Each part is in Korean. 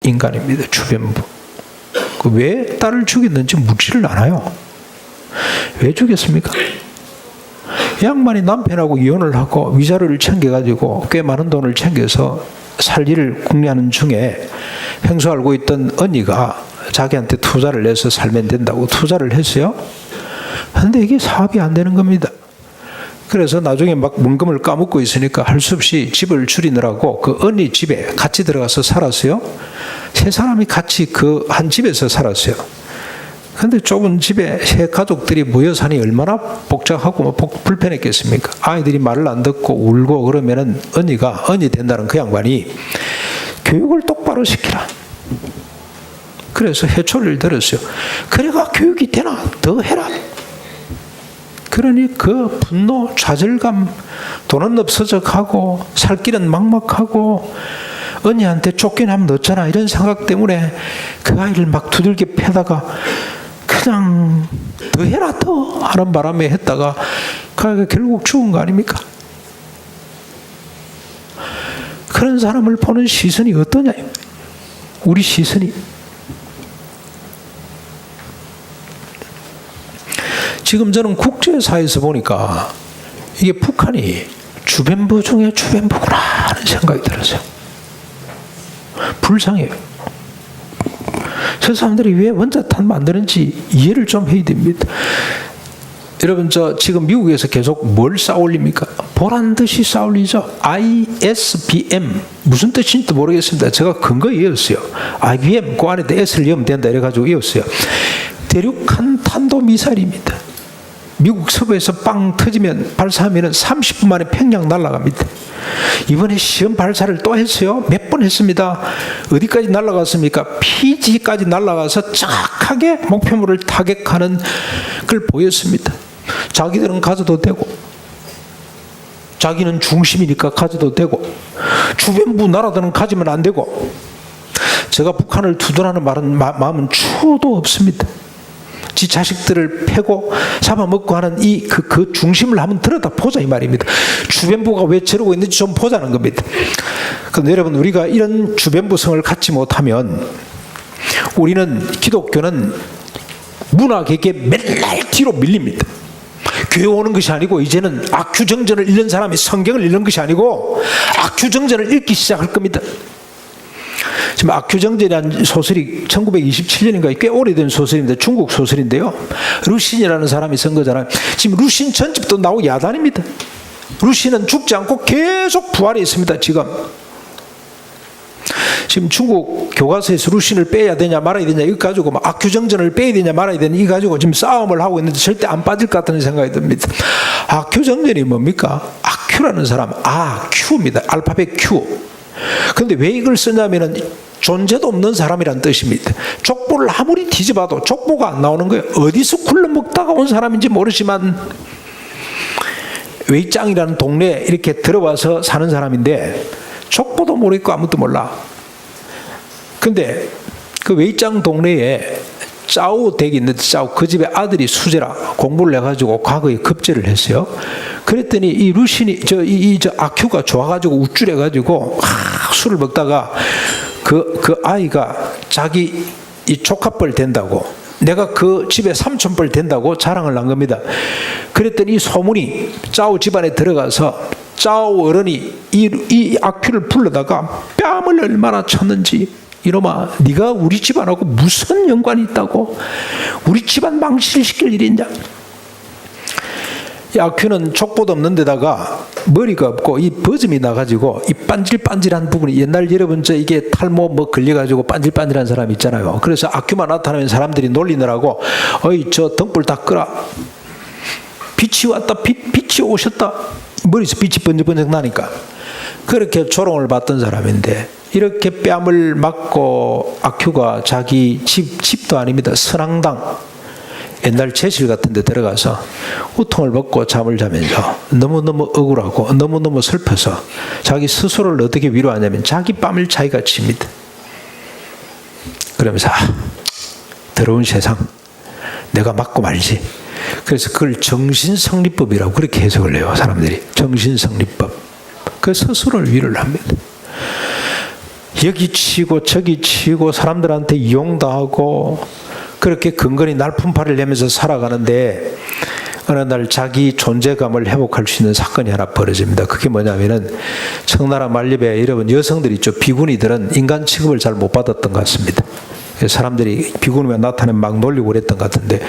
인간입니다. 주변부. 왜 딸을 죽였는지 묻지를 않아요. 왜 죽였습니까? 이 양반이 남편하고 이혼을 하고 위자료를 챙겨가지고 꽤 많은 돈을 챙겨서 살기를 궁리하는 중에 횡수 알고 있던 언니가 자기한테 투자를 해서 살면 된다고 투자를 했어요. 그런데 이게 사업이 안 되는 겁니다. 그래서 나중에 막 문금을 까먹고 있으니까 할 수 없이 집을 줄이느라고 그 언니 집에 같이 들어가서 살았어요. 세 사람이 같이 그 한 집에서 살았어요. 그런데 좁은 집에 세 가족들이 모여 사니 얼마나 복잡하고 불편했겠습니까? 아이들이 말을 안 듣고 울고 그러면은 언니 된다는 그 양반이 교육을 똑바로 시키라. 그래서 해초를 들었어요. 그래가 교육이 되나? 더 해라. 그러니 그 분노, 좌절감, 돈은 없어져 가고 살 길은 막막하고 언니한테 쫓겨나면 어쩌나 이런 생각 때문에 그 아이를 막 두들겨 패다가 그냥 더 해라 더 하는 바람에 했다가 그 아이가 결국 죽은 거 아닙니까? 그런 사람을 보는 시선이 어떠냐? 우리 시선이. 지금 저는 국제사회에서 보니까 이게 북한이 주변부 중에 주변부구나 하는 생각이 들었어요. 불쌍해요. 저 사람들이 왜 원자탄 만드는지 이해를 좀 해야 됩니다. 여러분, 저 지금 미국에서 계속 뭘 쌓아올립니까? 보란 듯이 쌓아올리죠. ISBM 무슨 뜻인지도 모르겠습니다. 제가 근거 이었어요. IBM 그 안에 S를 넣으면 된다 이래가지고 이었어요. 대륙간 탄도미사일입니다. 미국 서부에서 빵 터지면 발사하면 30분 만에 평양 날아갑니다. 이번에 시험 발사를 또 했어요. 몇 번 했습니다. 어디까지 날아갔습니까? 피지까지 날아가서 정확하게 목표물을 타격하는 걸 보였습니다. 자기들은 가져도 되고 자기는 중심이니까 가져도 되고 주변부 나라들은 가지면 안 되고 제가 북한을 두둔하는 마음은 추호도 없습니다. 지 자식들을 패고 잡아먹고 하는 그 중심을 한번 들여다보자 이 말입니다. 주변부가 왜 저러고 있는지 좀 보자는 겁니다. 그런데 여러분, 우리가 이런 주변부성을 갖지 못하면 우리는 기독교는 문화계에 맨날 뒤로 밀립니다. 교회 오는 것이 아니고 이제는 악큐정전을 읽는 사람이 성경을 읽는 것이 아니고 악큐정전을 읽기 시작할 겁니다. 지금 악큐정전이라는 소설이 1927년인가 꽤 오래된 소설입니다. 중국 소설인데요. 루신이라는 사람이 쓴 거잖아요. 지금 루신 전집도 나오고 야단입니다. 루신은 죽지 않고 계속 부활해 있습니다. 지금 중국 교과서에서 루신을 빼야 되냐 말아야 되냐 이거 가지고 막 악큐정전을 빼야 되냐 말아야 되냐 이거 가지고 지금 싸움을 하고 있는데 절대 안 빠질 것 같다는 생각이 듭니다. 악큐정전이 뭡니까? 악큐라는 사람, Q입니다. 알파벳 Q. 그런데 왜 이걸 쓰냐면은 존재도 없는 사람이란 뜻입니다. 족보를 아무리 뒤집어도 족보가 안 나오는 거예요. 어디서 굴러먹다가 온 사람인지 모르지만 웨이짱이라는 동네에 이렇게 들어와서 사는 사람인데 족보도 모르겠고 아무것도 몰라. 근데 그 웨이짱 동네에 짜오 댁이 있는데 짜오 그 집에 아들이 수제라 공부를 해가지고 과거에 급제를 했어요. 그랬더니 이 루신이 저 아큐가 좋아가지고 우쭐해가지고 술을 먹다가 그 아이가 자기 이 조카뻘 된다고 내가 그 집에 삼촌뻘 된다고 자랑을 한 겁니다. 그랬더니 이 소문이 짜오 집안에 들어가서 짜오 어른이 이 아큐를 불러다가 뺨을 얼마나 쳤는지 이놈아 네가 우리 집안하고 무슨 연관이 있다고 우리 집안 망실시킬 일이 있냐. 이 아큐는 족보도 없는 데다가 머리가 없고 이 버즘이 나가지고 이 반질반질한 부분이 옛날 여러분 저 이게 탈모 뭐 걸려가지고 반질반질한 사람 있잖아요. 그래서 아큐만 나타나면 사람들이 놀리느라고 어이 저 등불 다 끄라. 빛이 왔다 빛이 오셨다. 머리에서 빛이 번쩍번쩍 나니까 그렇게 조롱을 받던 사람인데 이렇게 뺨을 맞고 아큐가 자기 집도 아닙니다. 선앙당 옛날 제실 같은 데 들어가서 우통을 벗고 잠을 자면서 너무너무 억울하고 너무너무 슬퍼서 자기 스스로를 어떻게 위로하냐면 자기 뺨을 자기가 칩니다. 그러면서 더러운 세상 내가 맞고 말지. 그래서 그걸 정신성리법이라고 그렇게 해석을 해요. 사람들이 정신성리법. 그 스스로를 위로를 합니다. 여기 치고 저기 치고 사람들한테 이용도 하고 그렇게 근근히 날품팔이를 내면서 살아가는데 어느 날 자기 존재감을 회복할 수 있는 사건이 하나 벌어집니다. 그게 뭐냐면은 청나라 말년에 여러분 여성들이 있죠. 비구니들은 인간 취급을 잘 못 받았던 것 같습니다. 사람들이 비구니가 나타나면 막 놀리고 그랬던 것 같은데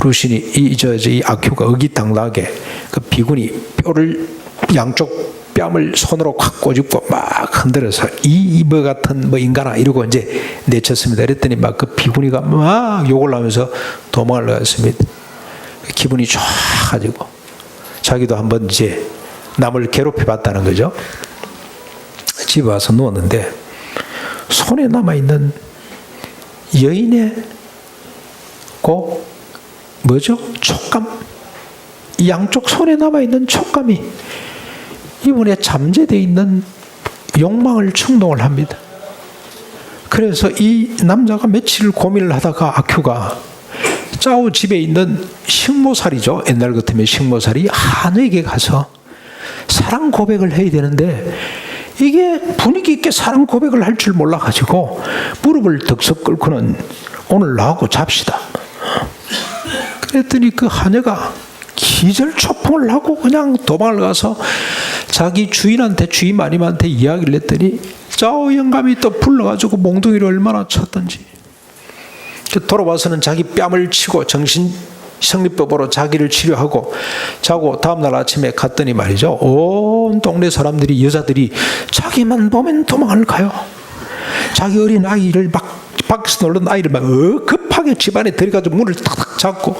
루신이 이 아큐가 어기당당하게 그 비구니 뼈를 양쪽 뺨을 손으로 확 꼬집고 막 흔들어서 뭐 같은 뭐 인간아 이러고 이제 내쳤습니다. 그랬더니 막 그 비구니가 막 욕을 하면서 도망을 나갔습니다. 기분이 좋아가지고 자기도 한번 이제 남을 괴롭혀 봤다는 거죠. 집에 와서 누웠는데 손에 남아있는 여인의 뭐죠? 촉감, 이 양쪽 손에 남아있는 촉감이 이분의 잠재되어 있는 욕망을 충동을 합니다. 그래서 이 남자가 며칠 고민을 하다가 아큐가 짜오 집에 있는 식모살이죠. 옛날 같으면 식모살이 한에게 가서 사랑 고백을 해야 되는데 이게 분위기 있게 사랑 고백을 할 줄 몰라가지고 무릎을 덕석 꿇고는 오늘 나하고 잡시다. 그랬더니 그 하녀가 기절초풍을 하고 그냥 도망을 가서 자기 주인한테 주인 마님한테 이야기를 했더니 짜오 영감이 또 불러가지고 몽둥이를 얼마나 쳤던지 돌아와서는 자기 뺨을 치고 정신성리법으로 자기를 치료하고 자고 다음날 아침에 갔더니 말이죠. 온 동네 사람들이 여자들이 자기만 보면 도망을 가요. 자기 어린 아이를 막 밖에서 놀던 아이를 막 급하게 집안에 들여가지고 문을 탁탁 잡고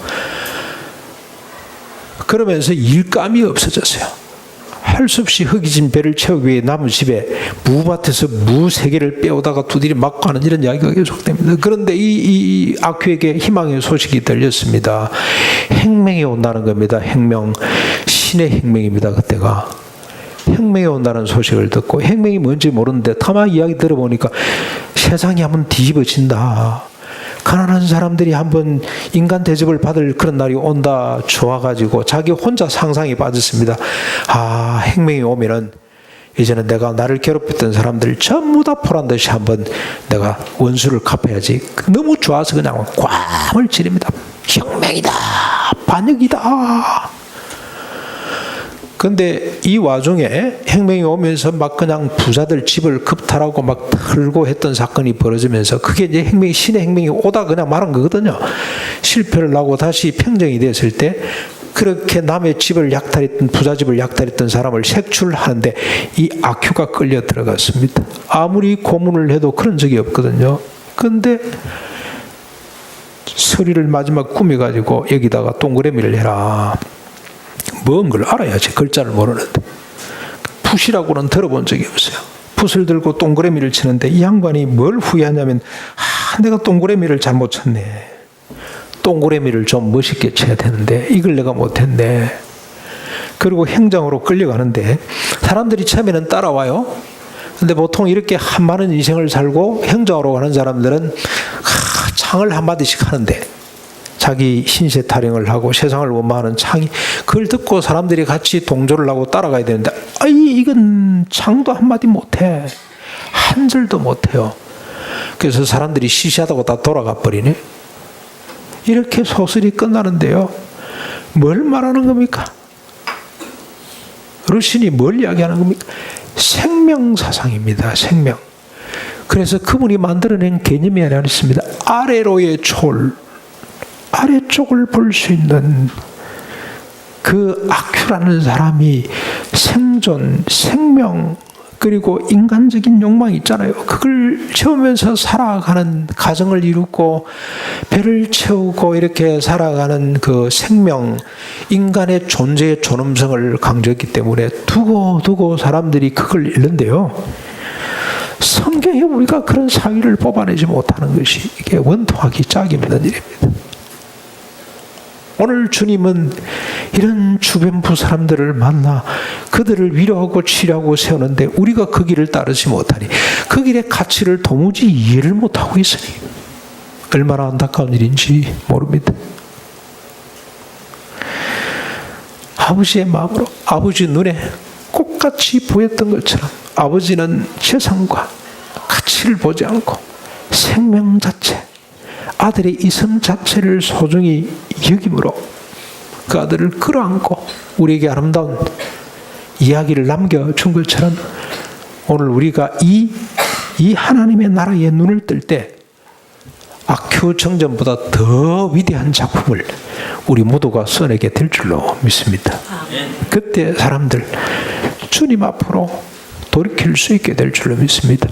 그러면서 일감이 없어졌어요. 할 수 없이 흙이진 배를 채우기 위해 남은 집에 무밭에서 무 3개를 빼오다가 두드리 맞고 하는 이런 이야기가 계속됩니다. 그런데 이 아큐에게 희망의 소식이 들렸습니다. 행명이 온다는 겁니다. 행명, 신의 행명입니다. 그때가 행명이 온다는 소식을 듣고 행명이 뭔지 모르는데 가만히 이야기 들어보니까 세상이 한번 뒤집어진다. 가난한 사람들이 한번 인간 대접을 받을 그런 날이 온다 좋아가지고 자기 혼자 상상에 빠졌습니다. 아, 행명이 오면은 이제는 내가 나를 괴롭혔던 사람들 전부 다 보란듯이 한번 내가 원수를 갚아야지. 너무 좋아서 그냥 꽝을 지릅니다. 혁명이다, 반역이다. 근데 이 와중에 행명이 오면서 막 그냥 부자들 집을 급탈하고 막 털고 했던 사건이 벌어지면서 그게 이제 행명이 신의 행명이 오다 그냥 말한 거거든요. 실패를 하고 다시 평정이 됐을 때 그렇게 남의 집을 약탈했던 부자 집을 약탈했던 사람을 색출하는데 이 아큐가 끌려 들어갔습니다. 아무리 고문을 해도 그런 적이 없거든요. 근데 서리를 마지막 꾸며가지고 여기다가 동그라미를 해라. 뭔 걸 알아야지. 글자를 모르는데. 붓이라고는 들어본 적이 없어요. 붓을 들고 동그라미를 치는데 이 양반이 뭘 후회하냐면 내가 동그라미를 잘못 쳤네. 동그라미를 좀 멋있게 쳐야 되는데 이걸 내가 못했네. 그리고 행정으로 끌려가는데 사람들이 처음에는 따라와요. 근데 보통 이렇게 한 많은 인생을 살고 행정으로 가는 사람들은 창을 한마디씩 하는데 자기 신세 타령을 하고 세상을 원망하는 창이 그걸 듣고 사람들이 같이 동조를 하고 따라가야 되는데 이건 창도 한마디 못해. 한 절도 못해요. 그래서 사람들이 시시하다고 다 돌아가 버리네. 이렇게 소설이 끝나는데요. 뭘 말하는 겁니까? 루신이 뭘 이야기하는 겁니까? 생명사상입니다. 생명. 그래서 그분이 만들어낸 개념이 하나 있습니다. 아래로의 초월. 아래쪽을 볼 수 있는 그 아큐라는 사람이 생존, 생명 그리고 인간적인 욕망이 있잖아요. 그걸 채우면서 살아가는 가정을 이루고 배를 채우고 이렇게 살아가는 그 생명, 인간의 존재의 존엄성을 강조했기 때문에 두고 사람들이 그걸 읽는데요. 성경에 우리가 그런 사위를 뽑아내지 못하는 것이 이게 원통하기 짝이 없는 일입니다. 오늘 주님은 이런 주변부 사람들을 만나 그들을 위로하고 치료하고 세우는데 우리가 그 길을 따르지 못하니 그 길의 가치를 도무지 이해를 못하고 있으니 얼마나 안타까운 일인지 모릅니다. 아버지의 마음으로 아버지 눈에 꽃같이 보였던 것처럼 아버지는 세상과 가치를 보지 않고 생명 자체, 아들의 이성 자체를 소중히 여김으로 그 아들을 끌어안고 우리에게 아름다운 이야기를 남겨준 것처럼 오늘 우리가 이 하나님의 나라에 눈을 뜰 때 악큐 정전보다 더 위대한 작품을 우리 모두가 써내게 될 줄로 믿습니다. 그때 사람들 주님 앞으로 돌이킬 수 있게 될 줄로 믿습니다.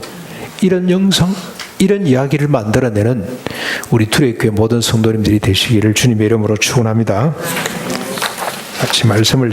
이런 영성, 이런 이야기를 만들어내는 우리 투레교회 모든 성도님들이 되시기를 주님의 이름으로 축원합니다. 같이 말씀을